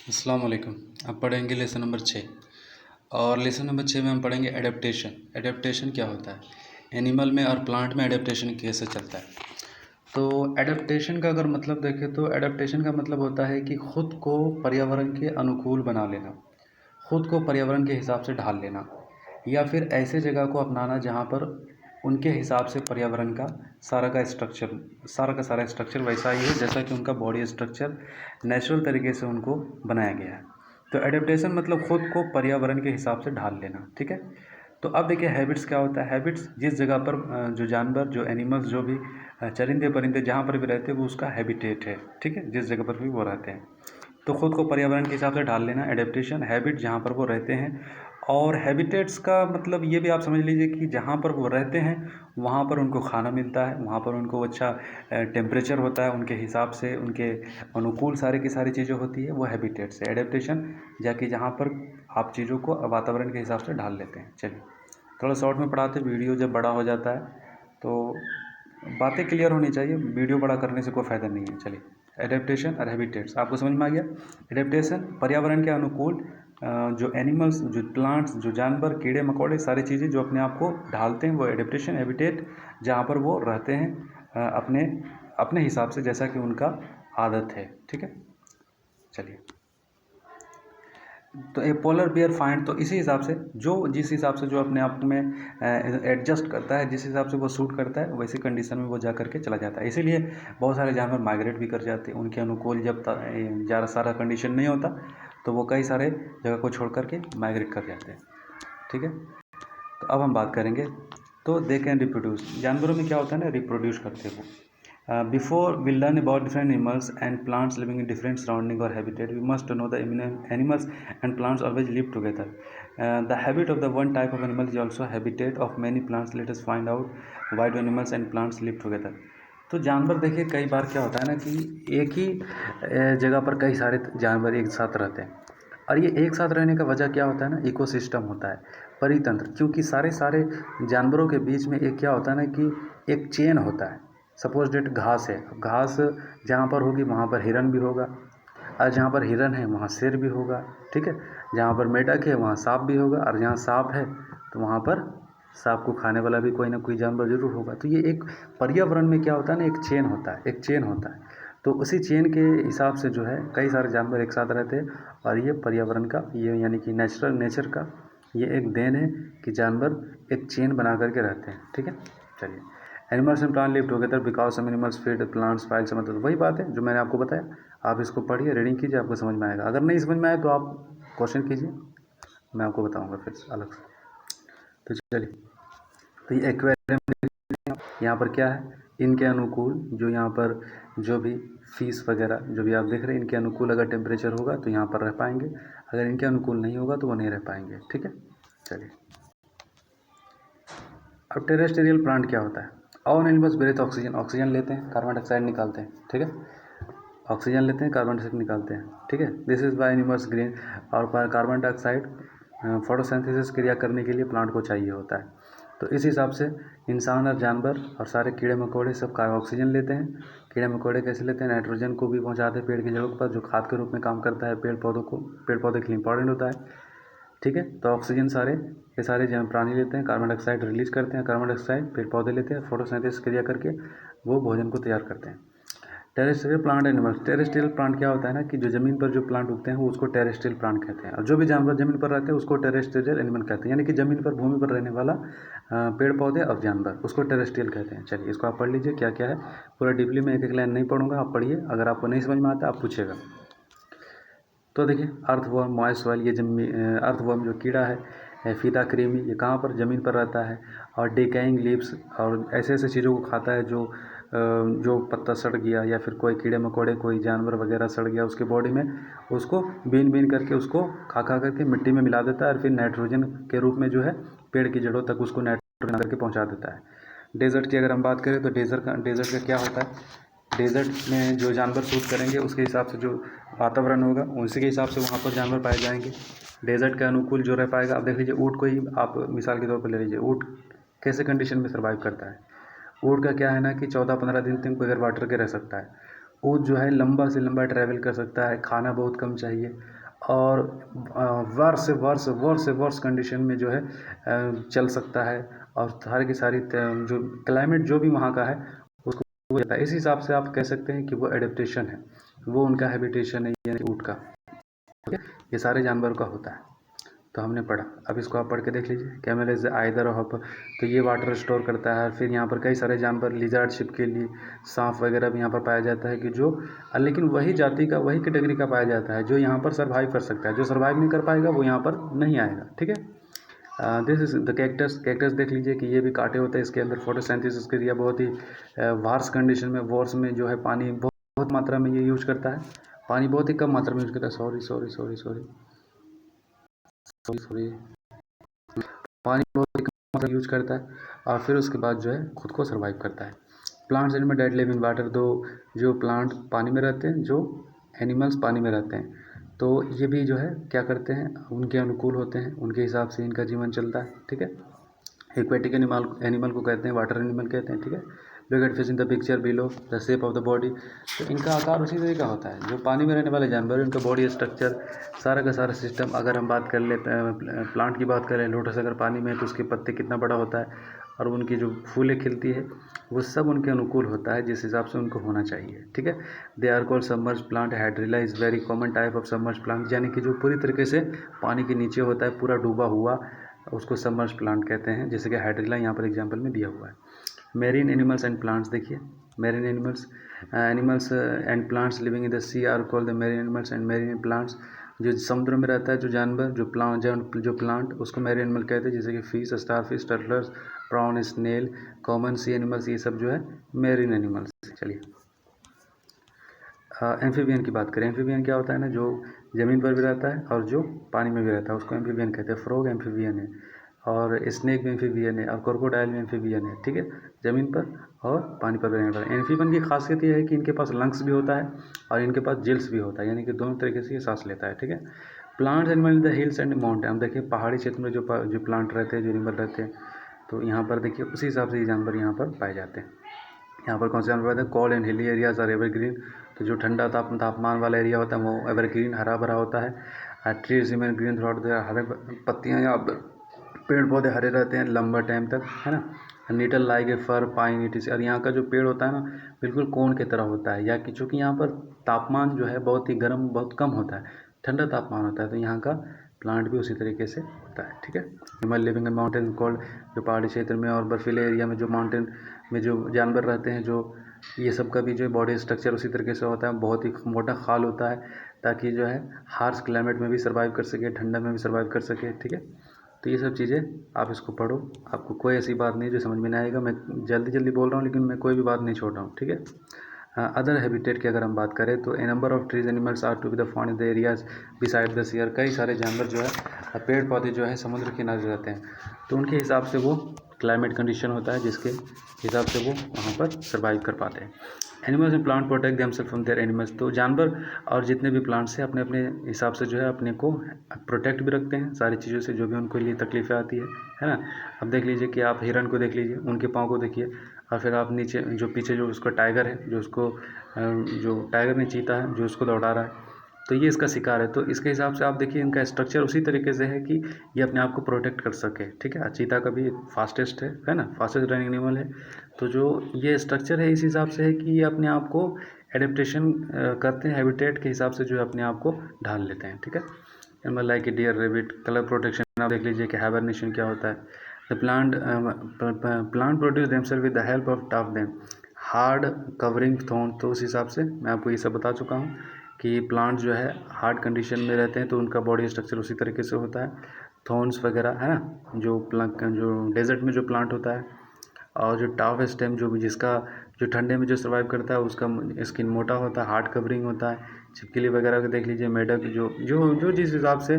अस्सलाम वालेकुम। अब पढ़ेंगे लेसन नंबर 6 और लेसन नंबर 6 में हम पढ़ेंगे एडेप्टेशन। एडेप्टेशन क्या होता है, एनिमल में और प्लांट में एडेप्टेशन कैसे चलता है। तो एडेप्टेशन का अगर मतलब देखें तो एडेप्टेशन का मतलब होता है कि खुद को पर्यावरण के अनुकूल बना लेना, खुद को पर्यावरण के हिसाब से ढाल लेना, या फिर ऐसे जगह को अपनाना जहाँ पर उनके हिसाब से पर्यावरण का सारा का सारा स्ट्रक्चर वैसा ही है जैसा कि उनका बॉडी स्ट्रक्चर नेचुरल तरीके से उनको बनाया गया है। तो एडेप्टेशन मतलब खुद को पर्यावरण के हिसाब से ढाल लेना, ठीक है। तो अब देखिए हैबिट्स क्या होता है। हैबिट्स जिस जगह पर जो जानवर, जो एनिमल्स, जो भी चरिंदे परिंदे जहाँ पर भी रहते हैं वो उसका हैबिटेट है, ठीक है, जिस जगह पर भी वो रहते हैं। तो खुद को पर्यावरण के हिसाब से ढाल लेना एडेप्टेशन, हैबिट जहाँ पर वो रहते हैं। और हैबिटेट्स का मतलब ये भी आप समझ लीजिए कि जहाँ पर वो रहते हैं वहाँ पर उनको खाना मिलता है, वहाँ पर उनको अच्छा टेम्परेचर होता है, उनके हिसाब से उनके अनुकूल सारी की सारी चीज़ें होती है, वो हैबिटेट्स है। एडेप्टेशन जाके जहाँ पर आप चीज़ों को वातावरण के हिसाब से ढाल लेते हैं। चलिए थोड़ा शॉर्ट में पढ़ाते, वीडियो जब बड़ा हो जाता है तो बातें क्लियर होनी चाहिए, वीडियो बड़ा करने से कोई फ़ायदा नहीं है। चलिए एडेप्टेशन और हैबिटेट्स आपको समझ में आ गया। एडेप्टेशन पर्यावरण के अनुकूल जो एनिमल्स, जो प्लांट्स, जो जानवर, कीड़े मकोड़े, सारी चीज़ें जो अपने आप को ढालते हैं वो एडेप्टेशन। हैबिटेट जहाँ पर वो रहते हैं अपने अपने हिसाब से जैसा कि उनका आदत है, ठीक है। चलिए तो ए पोलर बियर फाइंड, तो इसी हिसाब से जो जिस हिसाब से जो अपने आप में एडजस्ट करता है, जिस हिसाब से वो सूट करता है वैसी कंडीशन में वो जा करके चला जाता है। इसीलिए बहुत सारे जानवर माइग्रेट भी कर जाते हैं, उनके अनुकूल जब ज़्यादा सारा कंडीशन नहीं होता तो वो कई सारे जगह को छोड़ करके माइग्रेट कर जाते हैं, ठीक है। तो अब हम बात करेंगे, तो दे कैन रिप्रोड्यूस, जानवरों में क्या होता है ना, रिप्रोड्यूस करते हैं वो। Before we learn about different animals and plants living in different surrounding or habitat, we must know the animals and plants always live together. The habit of the one type of animal is also habitat of many plants. Let us find out why do animals and plants live together. तो जानवर देखिए कई बार क्या होता है ना कि एक ही जगह पर कई सारे जानवर एक साथ रहते हैं, और ये एक साथ रहने का वजह क्या होता है ना, इकोसिस्टम होता है, परितंत्र। क्योंकि सारे सारे जानवरों के बीच में एक क्या होता है ना कि एक चेन होता है। सपोज डेट घास है, घास जहाँ पर होगी वहाँ पर हिरन भी होगा, और जहाँ पर हिरन है वहाँ शेर भी होगा, ठीक है। जहाँ पर मेंढक है वहाँ सांप भी होगा, और जहाँ सांप है तो वहाँ पर सांप को खाने वाला भी कोई ना कोई जानवर जरूर होगा। तो ये एक पर्यावरण में क्या होता है ना, एक चेन होता है, एक चेन होता है। तो उसी चेन के हिसाब से जो है कई सारे जानवर एक साथ रहते हैं, और ये पर्यावरण का, ये यानी कि नेचर का ये एक देन है कि जानवर एक चेन बना करके रहते हैं, ठीक है। चलिए animals and plant live together because some animals feed plants फाइल से, मतलब वही बात है जो मैंने आपको बताया। आप इसको पढ़िए, रीडिंग कीजिए, आपको समझ में आएगा। अगर नहीं समझ में आए तो आप क्वेश्चन कीजिए, मैं आपको बताऊंगा फिर अलग से। तो चलिए, तो ये एक्वेरियम, यहाँ पर क्या है, इनके अनुकूल जो यहाँ पर जो भी फीस वगैरह जो भी आप देख रहे हैं, इनके अनुकूल अगर टेम्परेचर होगा तो यहाँ पर रह पाएंगे, अगर इनके अनुकूल नहीं होगा तो वो नहीं रह पाएंगे, ठीक है। चलिए अब टेरेस्टेरियल प्लांट क्या होता है। All animals breathe oxygen, oxygen लेते हैं, कार्बन डाइऑक्साइड निकालते हैं, ठीक है। ऑक्सीजन लेते हैं, कार्बन डाइऑक्साइड निकालते हैं, ठीक है। This is by animals green, और कार्बन डाइऑक्साइड फोटोसिंथेसिस क्रिया करने के लिए प्लांट को चाहिए होता है। तो इस हिसाब से इंसान और जानवर और सारे कीड़े मकोड़े सब ऑक्सीजन लेते हैं। कीड़े मकोड़े कैसे लेते हैं, नाइट्रोजन को भी पहुंचाते हैं पेड़ की जड़ों पर, जो खाद के रूप में काम करता है पेड़ पौधों को, पेड़ पौधे के लिए इंपॉर्टेंट होता है, ठीक है। तो ऑक्सीजन सारे के सारे प्राणी लेते हैं, कार्बन डाइऑक्साइड रिलीज करते हैं, कार्बन डाइऑक्साइड पेड़ पौधे लेते हैं, फोटोसिंथेसिस क्रिया करके वो भोजन को तैयार करते हैं। Terrestrial plant animals, terrestrial plant क्या होता है ना कि जो ज़मीन पर जो प्लांट उगते हैं वो उसको टेरेस्ट्रियल प्लांट कहते हैं, और जो भी जानवर ज़मीन पर रहते हैं उसको टेरेस्ट्रियल एनिमल कहते हैं, यानी कि ज़मीन पर, भूमि पर रहने वाला पेड़ पौधे और जानवर, उसको टेरेस्ट्रियल कहते हैं। चलिए इसको आप पढ़ लीजिए क्या क्या है, पूरा डीपली में एक एक लाइन नहीं पढ़ूंगा, आप पढ़िए, अगर आपको नहीं समझ में आता आप पूछेगा। तो देखिए अर्थवर्म, मॉइस्ट सॉइल, ये अर्थवर्म जो कीड़ा है, फीता कृमि, ये कहाँ पर, ज़मीन पर रहता है, और डिकेइंग लीव्स, और ऐसे ऐसे चीज़ों को खाता है जो पत्ता सड़ गया, या फिर कोई कीड़े मकोड़े, कोई जानवर वगैरह सड़ गया उसके बॉडी में, उसको बीन बीन करके उसको खा खा करके मिट्टी में मिला देता है, और फिर नाइट्रोजन के रूप में जो है पेड़ की जड़ों तक उसको नाइट्रोजन करके पहुँचा देता है। डेजर्ट की अगर हम बात करें तो डेजर्ट का क्या होता है, डेजर्ट में जो जानवर सूट करेंगे उसके हिसाब से जो वातावरण होगा उसी के हिसाब से वहाँ पर जानवर पाए जाएंगे। डेजर्ट के अनुकूल जो रह पाएगा, आप देख लीजिए ऊँट को ही आप मिसाल के तौर पर ले लीजिए, ऊँट कैसे कंडीशन में सर्वाइव करता है। ऊँट का क्या है ना कि 14-15 दिन तक बगैर वाटर के रह सकता है। ऊँट जो है लंबा से लंबा ट्रैवल कर सकता है, खाना बहुत कम चाहिए, और वर्ष से वर्ष वर्ष से वर्ष कंडीशन में जो है चल सकता है, और सारी की सारी जो क्लाइमेट जो भी वहाँ का है उसको वो जाता है। इस हिसाब से आप कह सकते हैं कि वो एडेप्टेशन है, वो उनका हैबिटेशन है, यानी ऊँट का। ठीक है, ये सारे जानवर का होता है। तो हमने पढ़ा, अब इसको आप पढ़ के देख लीजिए। कैमल इज आइदर ऑफ, तो ये वाटर स्टोर करता है। फिर यहाँ पर कई सारे जानवर, लिजार्ड, छिपकली, सांप वगैरह भी यहाँ पर पाया जाता है कि जो लेकिन वही जाति का, वही कैटेगरी का पाया जाता है जो यहाँ पर सर्वाइव कर सकता है। जो सर्वाइव नहीं कर पाएगा वो यहाँ पर नहीं आएगा। ठीक है, this is the cactus. Cactus देख लीजिए कि ये भी कांटे होते हैं इसके अंदर। फोटोसिंथेसिस के लिए बहुत ही वार्स कंडीशन में, वॉर्स में जो है पानी बहुत मात्रा में ये यूज करता है। पानी बहुत ही कम मात्रा में यूज करता है। सॉरी पानी बहुत ही कम मात्रा यूज करता है, और फिर उसके बाद जो है खुद को सर्वाइव करता है। Plants animal that live in water, दो जो प्लांट पानी में रहते हैं, जो एनिमल्स पानी में रहते हैं, तो ये भी जो है क्या करते हैं, उनके अनुकूल होते हैं, उनके हिसाब से इनका जीवन चलता है। ठीक है, एक्वेटिक एनिमल को कहते हैं, वाटर एनिमल कहते हैं। ठीक है, look at fish in the picture below, the shape of the body, तो इनका आकार उसी तरह का होता है। जो पानी में रहने वाले जानवर, इनका बॉडी स्ट्रक्चर, सारा का सारा सिस्टम। अगर हम बात कर ले प्लांट की बात करें, लोटस अगर पानी में है तो उसके पत्ते कितना बड़ा होता है, और उनकी जो फूलें खिलती है वो सब उनके अनुकूल होता है, जिस हिसाब से उनको होना चाहिए। ठीक है, they are called submerge plant. Hydrilla is very common type of submerge plant, यानी कि जो पूरी तरीके से पानी के नीचे होता है, पूरा डूबा हुआ, उसको सबमर्ज प्लांट कहते हैं, जैसे कि हाइड्रिला यहाँ पर एग्जाम्पल में दिया हुआ है। मेरीन एनिमल्स एंड प्लांट्स देखिए, marine animals and plants living in the sea are called the marine animals and marine plants. जो समुद्र में रहता है जो जानवर, जो प्लांट उसको मेरीन एनिमल कहते हैं, जैसे कि fish, star fish, turtles, prawn, snail, common sea animals, ये सब जो है मेरीन एनिमल्स। चलिए एम्फीबियन की बात करें। एम्फीबियन क्या होता है ना, जो ज़मीन पर भी रहता है और जो पानी में भी रहता है, उसको एम्फीबियन कहते हैं। फ्रॉग एम्फीबियन है, और स्नेक भी एम्फीबियन है, और क्रोकोडाइल भी एम्फीबियन है। ठीक है, ज़मीन पर और पानी पर भी रहने वाला। एम्फीबियन की खासियत यह है कि इनके पास लंग्स भी होता है और इनके पास जिल्स भी होता है, यानी कि दोनों तरीके से ये सांस लेता है। ठीक है, plants animal in the hills and mountain. हम देखिए पहाड़ी क्षेत्र में जो प्लांट रहते हैं, जो एनिमल रहते हैं, तो यहाँ पर देखिए उसी हिसाब से ये जानवर यहाँ पर पाए जाते हैं। यहाँ पर कौन से जानवर रहते हैं, cold and hilly areas are evergreen, तो जो ठंडा तापमान वाला एरिया होता है वो एवरग्रीन, हरा भरा होता है। Trees remain green throughout, हरे पत्तियाँ या पेड़ पौधे हरे रहते हैं लंबा टाइम तक, है ना। Needle like a fir pine it is, और यहाँ का जो पेड़ होता है ना बिल्कुल कोन की तरह होता है, या कि चूँकि यहाँ पर तापमान जो है बहुत ही गर्म, बहुत कम होता है, ठंडा तापमान होता है, तो यहाँ का प्लांट भी उसी तरीके से होता है। ठीक है, animal living in mountain cold, जो पहाड़ी क्षेत्र में और बर्फीले एरिया में जो माउंटेन में जो जानवर रहते हैं, जो ये सब का भी जो बॉडी स्ट्रक्चर उसी तरीके से होता है, बहुत ही मोटा खाल होता है, ताकि जो है हार्श क्लाइमेट में भी सर्वाइव कर सके, ठंडा में भी सर्वाइव कर सके। ठीक है, तो ये सब चीज़ें आप इसको पढ़ो, आपको कोई ऐसी बात नहीं जो समझ में नहीं आएगा। मैं जल्दी जल्दी बोल रहा हूँ, लेकिन मैं कोई भी बात नहीं छोड़ रहा हूँ। ठीक है, अदर हैबिटेट की अगर हम बात करें तो a number of trees animals are to be the found in the areas beside the sea. कई सारे जानवर जो है पेड़ पौधे जो है समुद्र के किनारे रहते हैं, तो उनके हिसाब से वो क्लाइमेट कंडीशन होता है जिसके हिसाब से वो वहाँ पर सर्वाइव कर पाते हैं। Animals and plant protect themselves from their animals, तो जानवर और जितने भी प्लांट्स हैं अपने अपने हिसाब से जो है अपने को प्रोटेक्ट भी रखते हैं सारी चीज़ों से, जो भी उनको लिए तकलीफ़ें आती है ना। अब देख लीजिए कि आप हिरन को देख लीजिए, उनके पाँव को देखिए, और फिर आप नीचे जो पीछे जो उसका टाइगर है, जो उसको जो टाइगर ने चीता है जो उसको दौड़ा रहा है, तो ये इसका शिकार है। तो इसके हिसाब से आप देखिए इनका स्ट्रक्चर उसी तरीके से है कि ये अपने आप को प्रोटेक्ट कर सके। ठीक है, चीता का भी फास्टेस्ट है ना, फास्टेस्ट रनिंग एनिमल है, तो जो ये स्ट्रक्चर है इस हिसाब से है कि ये अपने आप को एडेप्टेशन करते हैं, हैबिटेट के हिसाब से जो है अपने आप को ढाल लेते हैं। ठीक है, animal like a deer, rabbit, colour protection. आप देख लीजिए कि हाइबरनेशन क्या होता है। The plant produce themselves with the help of tough them hard covering thorn, तो उस हिसाब से मैं आपको ये सब बता चुका हूँ कि प्लांट जो है हार्ड कंडीशन में रहते हैं, तो उनका बॉडी स्ट्रक्चर उसी तरीके से होता है। थॉर्न्स वगैरह है ना, जो डेजर्ट में जो प्लांट होता है, और जो टाफ स्टेम जो भी जिसका जो ठंडे में जो सर्वाइव करता है उसका स्किन मोटा होता है, हार्ड कवरिंग होता है। छिपकली वगैरह को देख लीजिए, मेढक जो जो जो जिस हिसाब से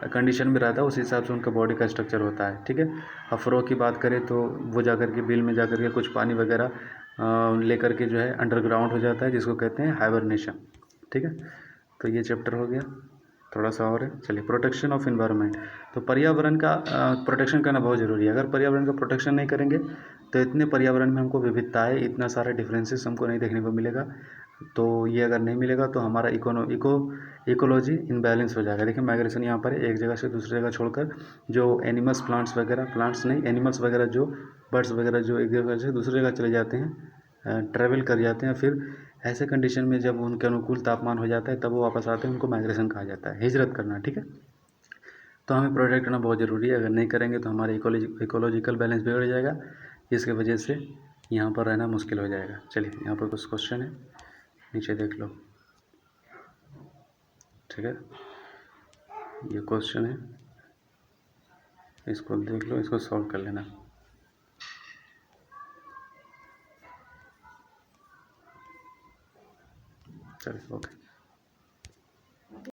कंडीशन में रहता है उस हिसाब से उनका बॉडी का स्ट्रक्चर होता है। ठीक है, अफरो की बात करें तो वो जाकर के बिल में जाकर के कुछ पानी वगैरह लेकर के जो है अंडरग्राउंड हो जाता है, जिसको कहते हैं हाइबरनेशन। ठीक है, तो ये चैप्टर हो गया, थोड़ा सा और है। चलिए, प्रोटेक्शन ऑफ इन्वायरमेंट, तो पर्यावरण का प्रोटेक्शन करना बहुत ज़रूरी है। अगर पर्यावरण का प्रोटेक्शन नहीं करेंगे तो इतने पर्यावरण में हमको विविधताएँ, इतना सारा डिफरेंसेस हमको नहीं देखने को मिलेगा। तो ये अगर नहीं मिलेगा तो हमारा इकोलॉजी इनबैलेंस हो जाएगा। देखिए माइग्रेशन यहाँ पर है, एक जगह से दूसरी जगह छोड़कर जो एनिमल्स प्लांट्स वगैरह, प्लांट्स नहीं एनिमल्स वगैरह, जो बर्ड्स वगैरह जो एक जगह से दूसरी जगह चले जाते हैं, ट्रैवल कर जाते हैं, फिर ऐसे कंडीशन में जब उनके अनुकूल तापमान हो जाता है तब वो वापस आते हैं, उनको माइग्रेशन कहा जाता है, हिजरत करना। ठीक है, तो हमें प्रोटेक्ट करना बहुत ज़रूरी है। अगर नहीं करेंगे तो हमारा इकोलॉजिकल बैलेंस बिगड़ जाएगा, जिसकी वजह से यहाँ पर रहना मुश्किल हो जाएगा। चलिए यहाँ पर कुछ क्वेश्चन है, नीचे देख लो। ठीक है, ये क्वेश्चन है, इसको देख लो, इसको सॉल्व कर लेना। चलिए ओके।